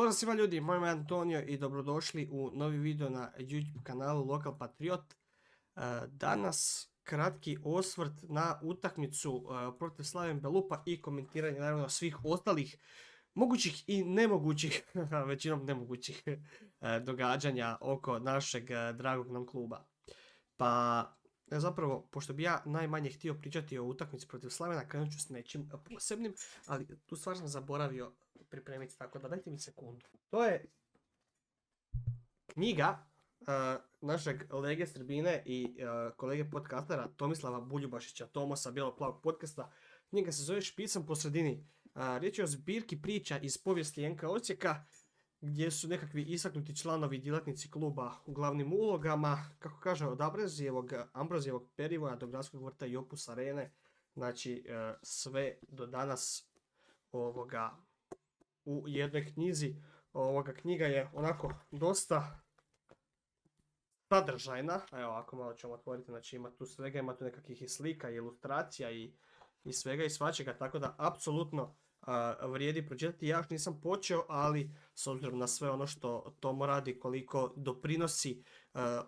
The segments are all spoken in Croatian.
Pozdrav svima ljudi, moj ime je Antonio i dobrodošli u novi video na YouTube kanalu Lokal Patriot. Danas kratki osvrt na utakmicu protiv Slaven Belupa i komentiranje naravno svih ostalih mogućih i nemogućih, većinom nemogućih događanja oko našeg dragog nam kluba. Pa zapravo, pošto bi ja najmanje htio pričati o utakmici protiv Slavena, krenut ću s nečim posebnim, ali tu stvar sam zaboravio pripremiti, tako da dajte mi sekundu. To je knjiga našeg lege Srbine i kolege podcastera Tomislava Buljubašića, Tomosa Bijelog plavog podcasta. Knjiga se zove Špicom po sredini. Riječ je o zbirki priča iz povijesti NK Osijeka, gdje su nekakvi istaknuti članovi djelatnici kluba u glavnim ulogama, kako kaže, od Ambrozijevog perivoja do Gradskog vrta i Opus Arene, znači sve do danas u jednoj knjizi. Knjiga je onako dosta sadržajna, evo ako malo ćemo otvoriti, znači ima tu svega, ima tu nekakvih i slika i ilustracija i svega i svačega, tako da apsolutno vrijedi pročitati. Ja još nisam počeo, ali s obzirom na sve ono što Tomo radi, koliko doprinosi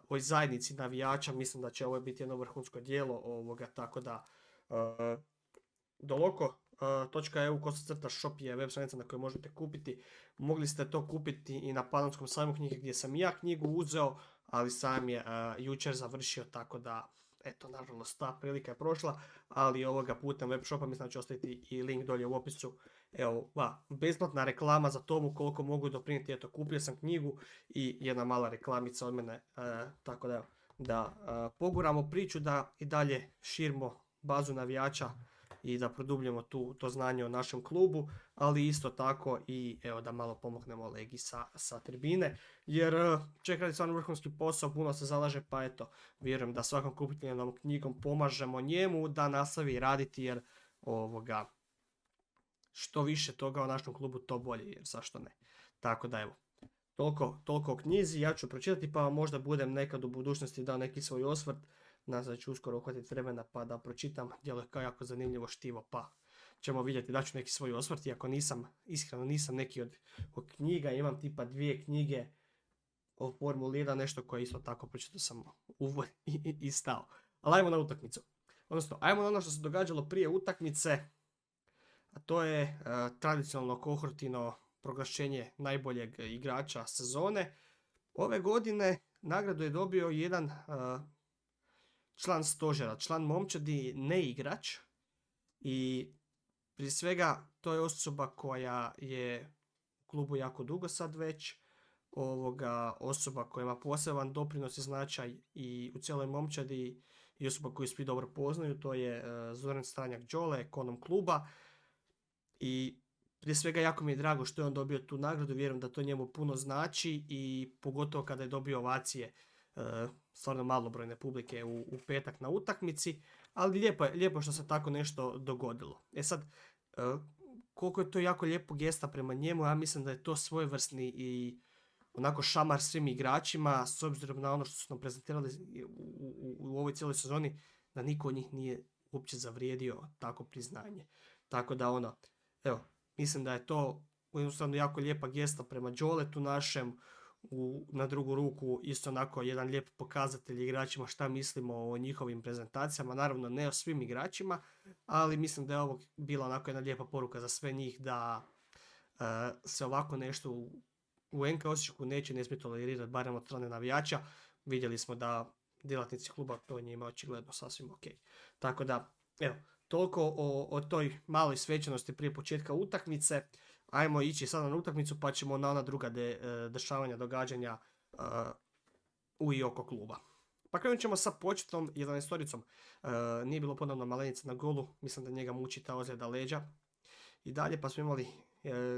ovoj zajednici navijača, mislim da će ovo biti jedno vrhunsko djelo tako da doloko.eu/shop je web stranica na kojoj možete kupiti. Mogli ste to kupiti i na Panonskom sajmu knjige gdje sam ja knjigu uzeo, ali sam je jučer završio, tako da eto, nažalost, ta prilika je prošla, ali ovoga putem web shopa mislim da ću ostaviti i link dolje u opisu. Evo, besplatna reklama za Tomu, koliko mogu doprinijeti. Eto, kupio sam knjigu i jedna mala reklamica od mene, tako da poguramo priču, da i dalje širimo bazu navijača i da produbljamo to znanje o našem klubu, ali isto tako i evo da malo pomognemo Legi sa tribine, jer čovjek radi stvarno vrhunski posao, puno se zalaže, pa eto, vjerujem da svakom kupljenom knjigom pomažemo njemu da nastavi raditi, jer što više toga o našem klubu to bolje, jer zašto ne. Tako da evo, toliko o knjizi, ja ću pročitati pa možda budem nekad u budućnosti dao neki svoj osvrt. Nadam se da ću uskoro uhvatiti vremena pa da pročitam, djeluje kao jako zanimljivo štivo, pa ćemo vidjeti, da ću neki svoj osvrt, iako iskreno nisam neki od knjiga, imam tipa 2 knjige o Formuli 1, nešto koje isto tako pročitao sam uvod i stao. Ali ajmo na utakmicu. Odnosno, ajmo na ono što se događalo prije utakmice, a to je tradicionalno Kohortino proglašenje najboljeg igrača sezone. Ove godine nagradu je dobio jedan član stožera, član momčadi, ne igrač, i prije svega to je osoba koja je u klubu jako dugo sad već, osoba koja ima poseban doprinos i značaj i u cijeloj momčadi i osoba koju svi dobro poznaju, to je Zoran Stranjak Đole, ekonom kluba, i prije svega jako mi je drago što je on dobio tu nagradu, vjerujem da to njemu puno znači i pogotovo kada je dobio ovacije stvarno malobrojne publike u petak na utakmici, ali lijepo što se tako nešto dogodilo. Sad, koliko je to jako lijepo gesta prema njemu, ja mislim da je to svojevrsni i onako šamar svim igračima, s obzirom na ono što su nam prezentirali u ovoj cijeloj sezoni, da niko od njih nije uopće zavrijedio tako priznanje. Tako da evo, mislim da je to jednostavno jako lijepa gesta prema Đoletu našem, na drugu ruku isto onako jedan lijep pokazatelj igračima šta mislimo o njihovim prezentacijama, naravno ne o svim igračima, ali mislim da je ovo bila onako jedna lijepa poruka za sve njih, da se ovako nešto u NK Osijeku ne smije tolerirati, barem od strane navijača. Vidjeli smo da djelatnici kluba to njima očigledno sasvim ok. Tako da, evo, toliko o toj maloj svečanosti prije početka utakmice. Ajmo ići sada na utakmicu pa ćemo na ona druga dešavanja, događanja u i oko kluba. Pa krenut ćemo sa početnom 11-oricom. Nije bilo ponovno Malenica na golu, mislim da njega muči ta ozljeda leđa. I dalje pa smo imali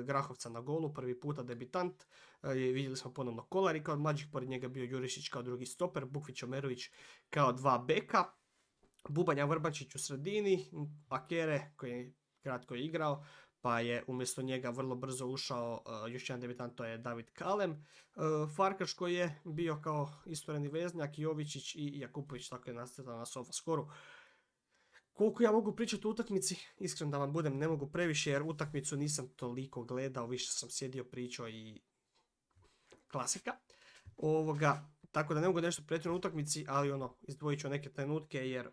Grahovca na golu, prvi puta debitant. Vidjeli smo ponovno Kolari kao od mlađih, pored njega bio Jurišić kao drugi stoper, Bukvić Omerović kao 2 beka, Bubanja Vrbančić u sredini, Akere koji je kratko igrao, pa je umjesto njega vrlo brzo ušao još jedan debitant, to je David Kalem. Farkaš koji je bio kao istureni veznjak, Jovičić i Jakupović, tako je nastala na Sofaskoru. Koliko ja mogu pričati o utakmici, iskreno da vam budem, ne mogu previše, jer utakmicu nisam toliko gledao, više sam sjedio, pričao i klasika. Tako da ne mogu nešto pretjerano utakmici, ali izdvojit ću neke trenutke jer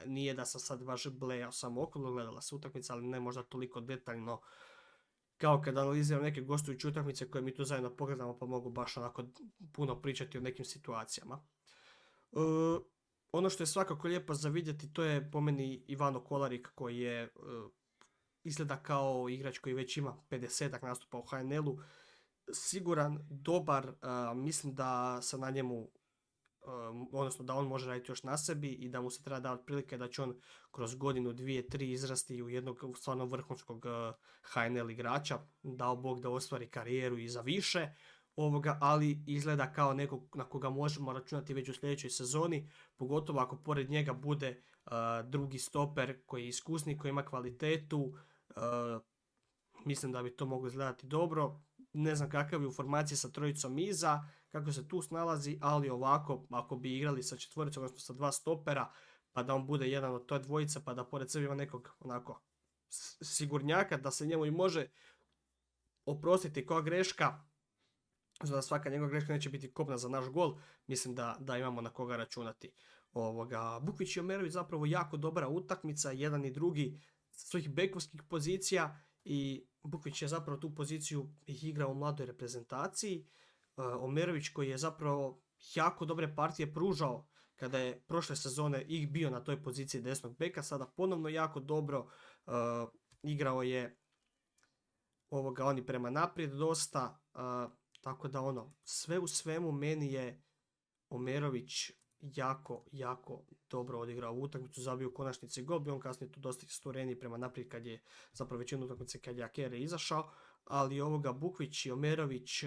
nije da sam sad baš blejao samo okolo, gledala se utakmica, ali ne možda toliko detaljno kao kad analiziram neke gostujuće utakmice koje mi tu zajedno pogledamo, pa mogu baš onako puno pričati o nekim situacijama. Ono što je svakako lijepo za vidjeti, to je po meni Ivano Kolarik, koji je izgleda kao igrač koji već ima 50-ak nastupa u HNL-u. Siguran, dobar, mislim da se na njemu, odnosno da on može raditi još na sebi i da mu se treba davati prilike da će on kroz godinu, 2, 3 izrasti u jednog stvarno vrhunskog HNL igrača. Dao Bog da ostvari karijeru i za više, ali izgleda kao nekog na koga možemo računati već u sljedećoj sezoni, pogotovo ako pored njega bude drugi stoper koji je iskusni, koji ima kvalitetu. Mislim da bi to moglo izgledati dobro. Ne znam kakav je u formaciji sa trojicom iza, kako se tu snalazi, ali ovako, ako bi igrali sa četvoricom, odnosno sa 2 stopera, pa da on bude jedan od toj dvojice, pa da pored sebe ima nekog onako sigurnjaka, da se njemu i može oprostiti koja greška, da svaka njegova greška neće biti kobna za naš gol, mislim da imamo na koga računati. Bukvić i Omerović zapravo jako dobra utakmica, jedan i drugi svojih bekovskih pozicija, i Bukvić je zapravo tu poziciju igrao u mladoj reprezentaciji. Omerović koji je zapravo jako dobre partije pružao kada je prošle sezone ih bio na toj poziciji desnog beka, sada ponovno jako dobro igrao je oni prema naprijed dosta, tako da sve u svemu meni je Omerović jako, jako dobro odigrao u utakmicu, zabio u konačnici gol, bio on kasnije tu dosta istureniji prema naprijed kad je zapravo većinu utakmice kad je Akere izašao, ali Bukvić i Omerović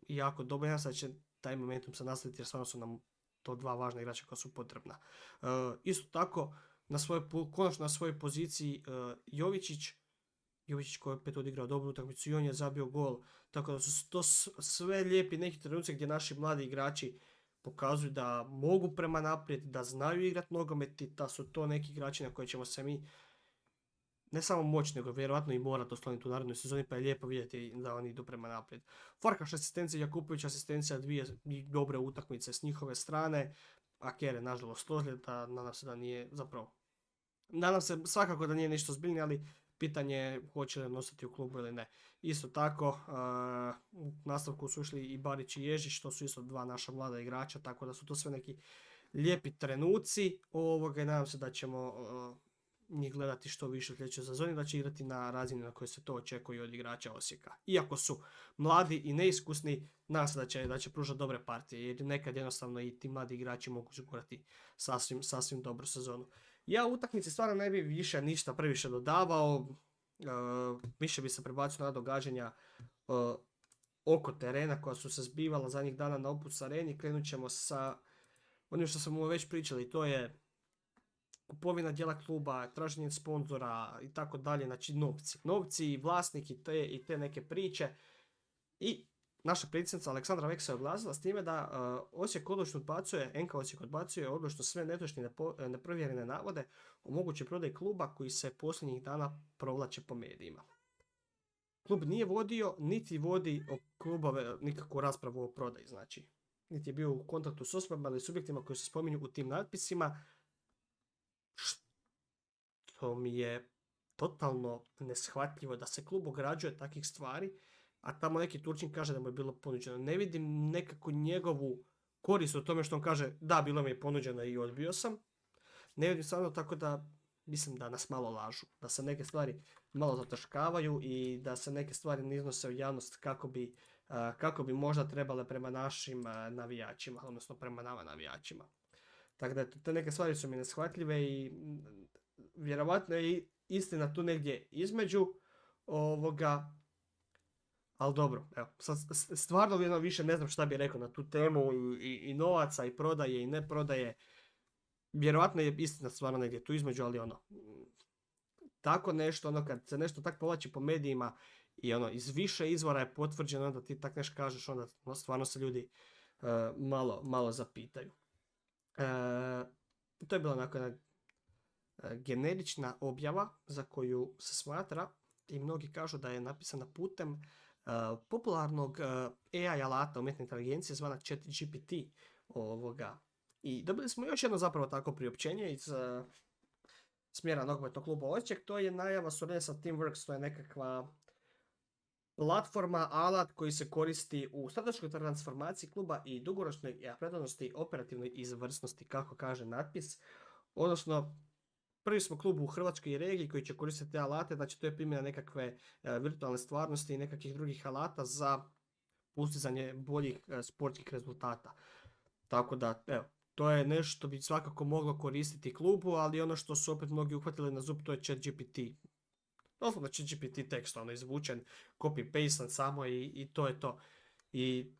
jako dobro, ja sad će taj momentum se nastaviti jer stvarno su nam to dva važna igrača koja su potrebna. Isto tako, konačno na svojoj poziciji Jovičić koji je opet odigrao dobru utakmicu i on je zabio gol, tako da su to sve lijepi neki trenuci gdje naši mladi igrači pokazuju da mogu prema naprijed, da znaju igrati nogomet i da su to neki igrači na koje ćemo se mi ne samo moći, nego vjerojatno i morati osloniti u narednoj sezoni, pa je lijepo vidjeti da oni idu prema naprijed. Farkaš asistencija, Jakupović asistencija, 2 dobre utakmice s njihove strane, Akere nažalost ozljeda, nadam se da nije zapravo, nadam se svakako da nije ništa zbiljnije, ali pitanje je hoće li nositi u klubu ili ne. Isto tako, u nastavku su ušli i Barić i Ježić, to su isto 2 naša mlada igrača, tako da su to sve neki lijepi trenuci i nadam se da ćemo njih gledati što više u sljedećoj sezoni, da će igrati na razini na kojoj se to očekuje od igrača Osijeka. Iako su mladi i neiskusni, nadam se da će pružati dobre partije, jer nekad jednostavno i ti mladi igrači mogu zgurati sasvim dobru sezonu. Ja u utakmici stvarno ne bi više ništa previše dodavao, više bi se prebacio na događanja oko terena koja su se zbivala zadnjih dana na Opus Areni. Krenut ćemo sa onim što smo već pričali, to je kupovina dijela kluba, traženje sponzora i tako dalje, znači novci, vlasnik i te neke priče. I naša predsjednica Aleksandra Veksa je oglasila s time da Osijek odlučno odbacuje odlučno sve netočne i neprovjerene navode o mogućoj prodaji kluba koji se posljednjih dana provlače po medijima. Klub nije vodio, niti vodi o klubove nikakvu raspravu o prodaji, znači. Niti je bio u kontaktu s osobama ili subjektima koji se spominju u tim natpisima, što mi je totalno neshvatljivo da se klub ograđuje takvih stvari, a tamo neki Turčin kaže da mu je bilo ponuđeno. Ne vidim nekako njegovu korist u tome što on kaže da, bilo mi je ponuđeno i odbio sam. Ne vidim stvarno, tako da mislim da nas malo lažu, da se neke stvari malo zataškavaju i da se neke stvari ne iznose u javnost kako bi možda trebale prema našim navijačima, odnosno prema nama navijačima. Tako da te neke stvari su mi neshvatljive i vjerovatno je istina tu negdje između ali dobro, evo, sad stvarno više ne znam šta bih rekao na tu temu i novaca i prodaje i ne prodaje. Vjerovatno je istina stvarno negdje tu između, ali tako nešto, kad se nešto tak povlači po medijima i iz više izvora je potvrđeno, onda ti tak nešto kažeš, onda stvarno se ljudi malo zapitaju. To je bila onako jedna generična objava za koju se smatra i mnogi kažu da je napisana putem popularnog AI alata umjetne inteligencije zvana ChatGPT ovoga. I dobili smo još jedno zapravo tako priopćenje iz smjera nogometnog kluba Osijek. To je najava suradnje sa Teamworks, to je nekakva platforma, alat koji se koristi u strateškoj transformaciji kluba i dugoročnoj predanosti operativnoj izvrsnosti, kako kaže natpis. Odnosno, prvi smo klub u Hrvatskoj regiji koji će koristiti te alate, znači to je primjena nekakve virtualne stvarnosti i nekakvih drugih alata za postizanje boljih sportskih rezultata. Tako da, evo, to je nešto što bi svakako moglo koristiti klubu, ali ono što su opet mnogi uhvatili na zub, to je ChatGPT. Doslovno ChatGPT tekst, izvučen, copy-paste samo i to je to. I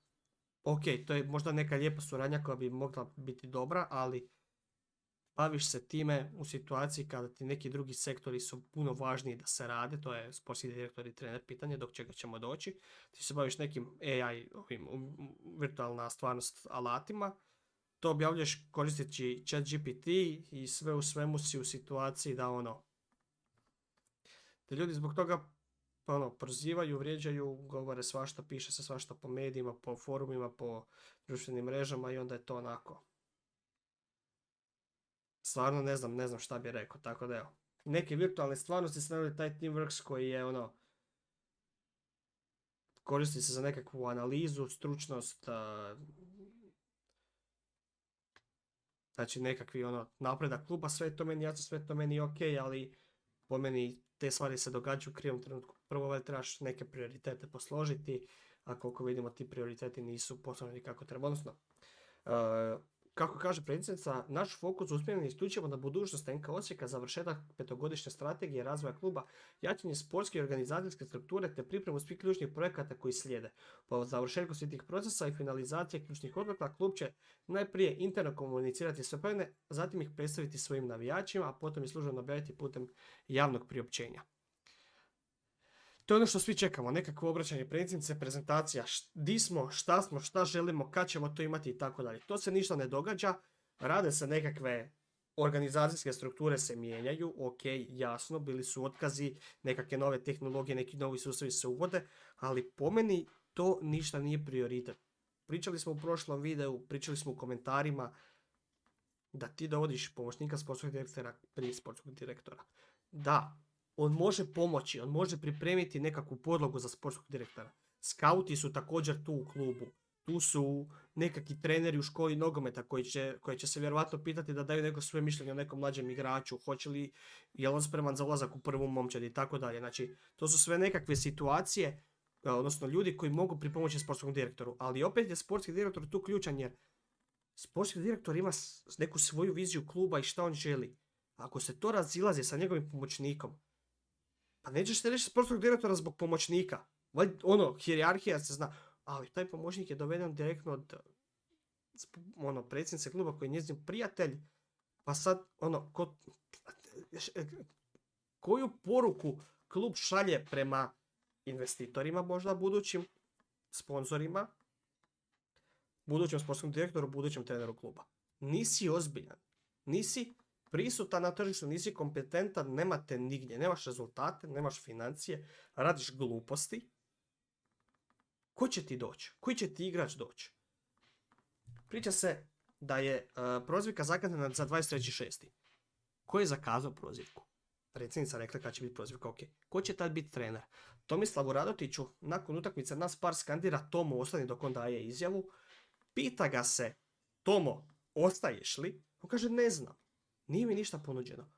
ok, to je možda neka lijepa suradnja koja bi mogla biti dobra, ali baviš se time u situaciji kada ti neki drugi sektori su puno važniji da se rade, to je sportski direktor i trener pitanje, dok čega ćemo doći. Ti se baviš nekim AI, virtualna stvarnost alatima, to objavljuješ koristeći ChatGPT i sve u svemu si u situaciji da te ljudi zbog toga prozivaju, vrijeđaju, govore svašta, piše se svašta po medijima, po forumima, po društvenim mrežama i onda je to onako. Stvarno ne znam šta bi rekao, tako da evo. Neke virtualne stvarnosti stavili taj Teamworks koji je koristi se za nekakvu analizu, stručnost, znači nekakvi napredak kluba, sve to meni jasno, sve to meni ok, ali po meni te stvari se događaju u krivom trenutku. Prvo trebaš neke prioritete posložiti, a koliko vidimo ti prioriteti nisu posloženi kako treba. Odnosno, kako kaže predsjednica, naš fokus usmjeren je isključivo na budućnost NK Osijeka, završetak 5-godišnje strategije razvoja kluba, jačanje sportske i organizacijske strukture te pripremu svih ključnih projekata koji slijede. Po završetku svih tih procesa i finalizacije ključnih odluka, klub će najprije interno komunicirati sve plane, zatim ih predstaviti svojim navijačima, a potom ih službeno objaviti putem javnog priopćenja. To je ono što svi čekamo, nekakvo obraćanje predsjednice, prezentacija, di smo, šta želimo, kad ćemo to imati i tako dalje. To se ništa ne događa, rade se nekakve organizacijske strukture se mijenjaju, ok, jasno, bili su otkazi, nekakve nove tehnologije, neki novi sustavi se uvode, ali po meni to ništa nije prioritet. Pričali smo u prošlom videu, pričali smo u komentarima da ti dovodiš pomoćnika sportskog direktora prije sportskog direktora. Da, on može pomoći, on može pripremiti nekakvu podlogu za sportskog direktora. Skauti su također tu u klubu. Tu su nekakvi treneri u školi nogometa koji će se vjerovatno pitati da daju neko svoje mišljenje o nekom mlađem igraču, je li on spreman za ulazak u prvu momčad i tako dalje. Znači, to su sve nekakve situacije, odnosno ljudi koji mogu pripomoći sportskom direktoru. Ali opet je sportski direktor tu ključan jer sportski direktor ima neku svoju viziju kluba i šta on želi. Ako se to razilazi sa njegovim pomoćnikom, pa nećeš se reći sportskog direktora zbog pomoćnika. Hijerarhija se zna. Ali taj pomoćnik je doveden direktno od predsjednice kluba koji je njezin prijatelj. Pa sad, koju poruku klub šalje prema investitorima, možda budućim sponzorima, budućem sportskom direktoru, budućem treneru kluba? Nisi ozbiljan. Nisi prisutan na tržištu, nisi kompetentan, nemate nigdje, nemaš rezultate, nemaš financije, radiš gluposti. Ko će ti doći? Koji će ti igrač doći? Priča se da je prozivka zakazana za 23.6. Ko je zakazao prozivku? Predsjednica rekla kad će biti prozivka, ok. Ko će tad biti trener? Tomislavu Radotiću nakon utakmice nas par skandira Tomo ostani dok on daje izjavu. Pita ga se, Tomo, ostaješ li? On kaže ne znam. Nije mi ništa ponuđeno.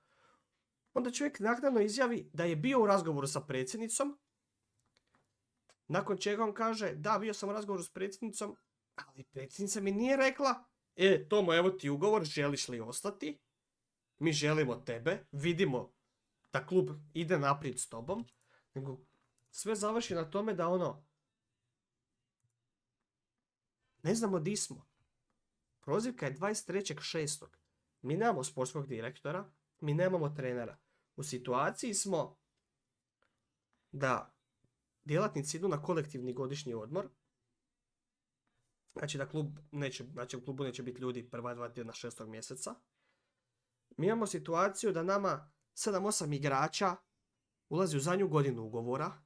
Onda čovjek naknadno izjavi da je bio u razgovoru sa predsjednicom, nakon čega on kaže da, bio sam u razgovoru s predsjednicom, ali predsjednica mi nije rekla Tomo, evo ti ugovor, želiš li ostati? Mi želimo tebe, vidimo da klub ide naprijed s tobom, nego sve završi na tome da ne znamo di smo. Prozivka je 23.6. Mi nemamo sportskog direktora, mi nemamo trenera. U situaciji smo da djelatnici idu na kolektivni godišnji odmor. Znači da u klubu neće biti ljudi prva 2 tjedna 6. mjeseca. Mi imamo situaciju da nama 7-8 igrača ulazi u zadnju godinu ugovora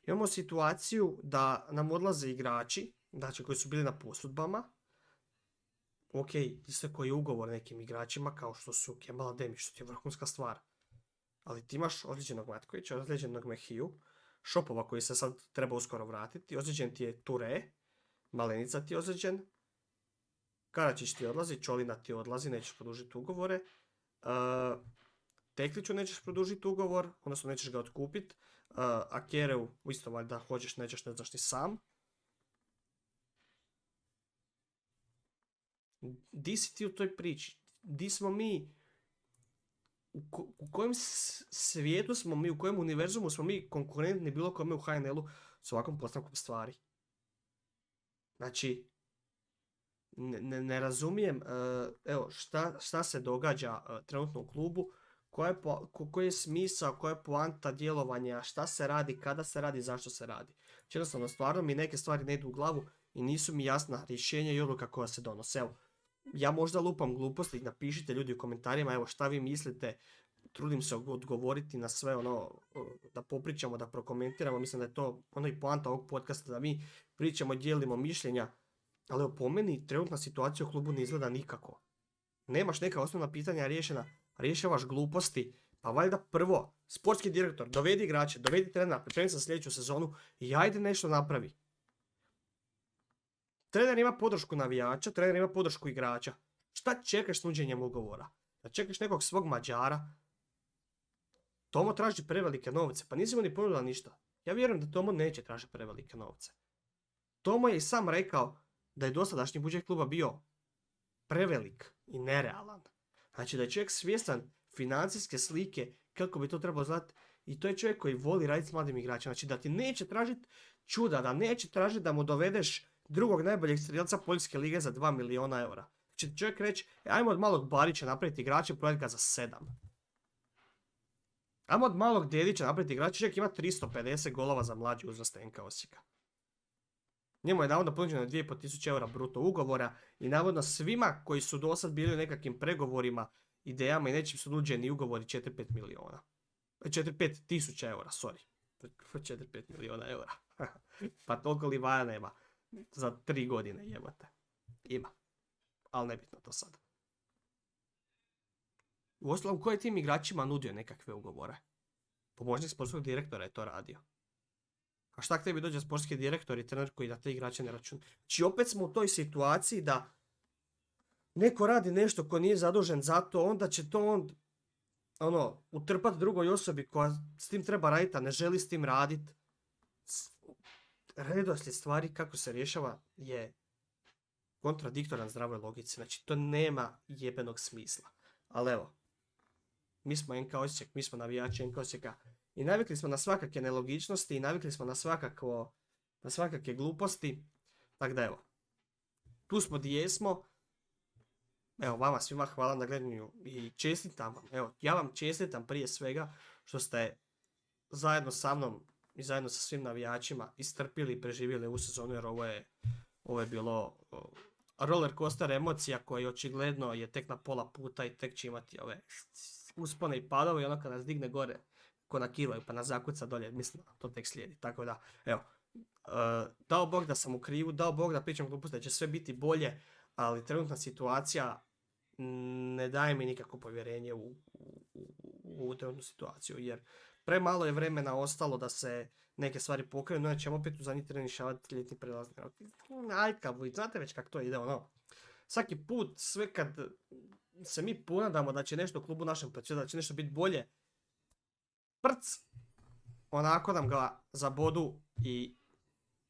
Imamo situaciju da nam odlaze igrači, znači koji su bili na posudbama. Ok, istekao je ugovor nekim igračima kao što su Kemal Ademi, što ti je vrhunska stvar. Ali ti imaš ozlijeđenog Matkovića, ozlijeđenog Mehiju, Šopova koji se sad treba uskoro vratiti, ozlijeđen ti je Ture, Malenica ti je ozlijeđen, Karačić ti odlazi, Čolina ti odlazi, nećeš produžiti ugovore. Tekliću nećeš produžiti ugovor, odnosno nećeš ga otkupiti. A Kereu isto valjda hoćeš, nećeš, ne znaš ni sam. Di si ti u toj priči? Di smo mi? U kojem svijetu smo mi, u kojem univerzumu smo mi konkurentni bilo kome u HNL-u s ovakvom postavkom stvari? Znači, ne razumijem evo, šta se događa trenutno u klubu, koji je smisao, koja je poanta djelovanja, šta se radi, kada se radi, zašto se radi. Jednostavno, stvarno mi neke stvari ne idu u glavu i nisu mi jasna rješenja i odluka koja se donose. Evo, ja možda lupam gluposti, napišite ljudi u komentarima, evo šta vi mislite, trudim se odgovoriti na sve ono, da popričamo, da prokomentiramo, mislim da je to ono i poanta ovog podcasta, da mi pričamo, dijelimo mišljenja, ali evo, po meni trenutna situacija u klubu ne izgleda nikako. Nemaš neka osnovna pitanja riješena, rješavaš gluposti, pa valjda prvo, sportski direktor, dovedi igrače, dovedi trenera, pripremi se za sljedeću sezonu i ajde nešto napravi. Trener ima podršku navijača, trener ima podršku igrača. Šta čekaš s nuđenjem ugovora? Da čekaš nekog svog Mađara? Tomo traži prevelike novce, pa nisi mu ni ponudila ništa. Ja vjerujem da Tomo neće tražiti prevelike novce. Tomo je i sam rekao da je dosadašnji budžet kluba bio prevelik i nerealan. Znači da je čovjek svjestan financijske slike, kako bi to trebalo znati, i to je čovjek koji voli raditi s mladim igračima. Znači da ti neće tražiti čuda, da neće tražiti da mu dovedeš drugog najboljeg strelca Poljske lige za 2 milijuna eura. Znači čovjek reći, ajmo od malog Barića napraviti igrača i prodati ga za 7. Ajmo od malog Dedića napraviti igrača, čovjek ima 350 golova za mlađi uzrast NK Osijeka. Njemu je navodno ponuđeno 2.500 eura bruto ugovora i navodno svima koji su do sad bili u nekakvim pregovorima, idejama i nečim su nuđeni ugovori 4-5 miliona. 4-5 tisuća eura, sorry. 4-5 miliona eura. Pa toliko Livaja nema. Za 3 godine jebate. Ima. Ali nebitno to sad. Uostalom, ko je tim igračima nudio nekakve ugovore? Pomoćnik sportskog direktora je to radio. A šta k tebi dođe sportski direktor i trener koji da te igrače ne računa? Znači opet smo u toj situaciji da neko radi nešto ko nije zadužen za to, onda će to utrpati drugoj osobi koja s tim treba raditi, a ne želi s tim raditi. Redoslijed stvari kako se rješava je kontradiktoran zdravoj logici. Znači to nema jebenog smisla. Ali evo, mi smo NK Osijek, mi smo navijači NK Osijeka i navikli smo na svakakve nelogičnosti i navikli smo na svakakve gluposti. Tako da evo, tu smo gdje jesmo. Evo, vama svima hvala na gledanju i čestitam vam. Evo, ja vam čestitam prije svega što ste zajedno sa mnom i zajedno sa svim navijačima istrpili i preživjeli ovu sezonu, jer ovo je bilo roller coaster emocija koji očigledno je tek na pola puta i tek će imati ove uspone i padove i ono kad nas digne gore ko na kilaju pa nas zakuca dolje, mislim da to tek slijedi. Tako da, evo, dao Bog da sam u krivu, dao Bog da pričam gluposti da će sve biti bolje, ali trenutna situacija ne daje mi nikakvo povjerenje u trenutnu situaciju, jer premalo je vremena ostalo da se neke stvari pokrenu, no ćemo opet u zadnji tren rješavati ljetni prelazni rok. Aljkavo, znate već kako to ide, ono. Svaki put, sve kad se mi ponadamo da će nešto u klubu našem predsjedati, da će nešto biti bolje, prc, onako nam ga zabodu i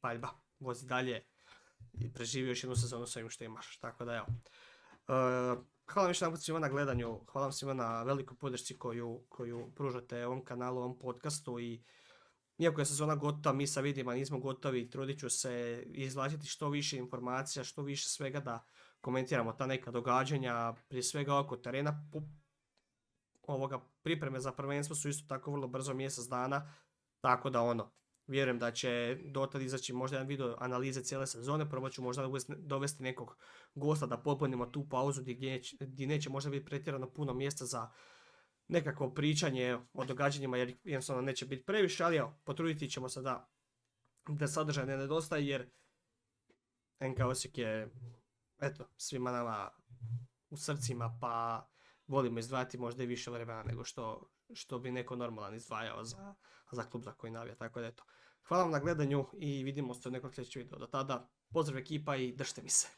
paljba, vozi dalje i preživi još jednu sezonu sa ovim što imaš. Tako da evo. Hvala vam još jedan put svima na gledanju, hvala vam svima na velikoj podršci koju pružate ovom kanalu, ovom podcastu i iako je sezona gotova, mi sa vidima nismo gotovi, trudit ću se izvlačiti što više informacija, što više svega da komentiramo ta neka događanja, prije svega oko terena. Pripreme za prvenstvo su isto tako vrlo brzo, mjesec dana, tako da vjerujem da će dotad izaći možda jedan video analize cijele sezone, probat ću možda dovesti nekog gosta da popunimo tu pauzu gdje neće možda biti pretjerano puno mjesta za nekakvo pričanje o događanjima jer jednostavno neće biti previše, ali evo, potruditi ćemo se da da sadržaj ne nedostaje, jer NK Osijek je, eto, svima nama u srcima, pa volimo izdvajati možda i više vremena nego što bi neko normalan izdvajao za klub za koji navija. Tako da eto, hvala vam na gledanju i vidimo se u nekom sljedećem videu. Do tada, pozdrav ekipa i držite mi se.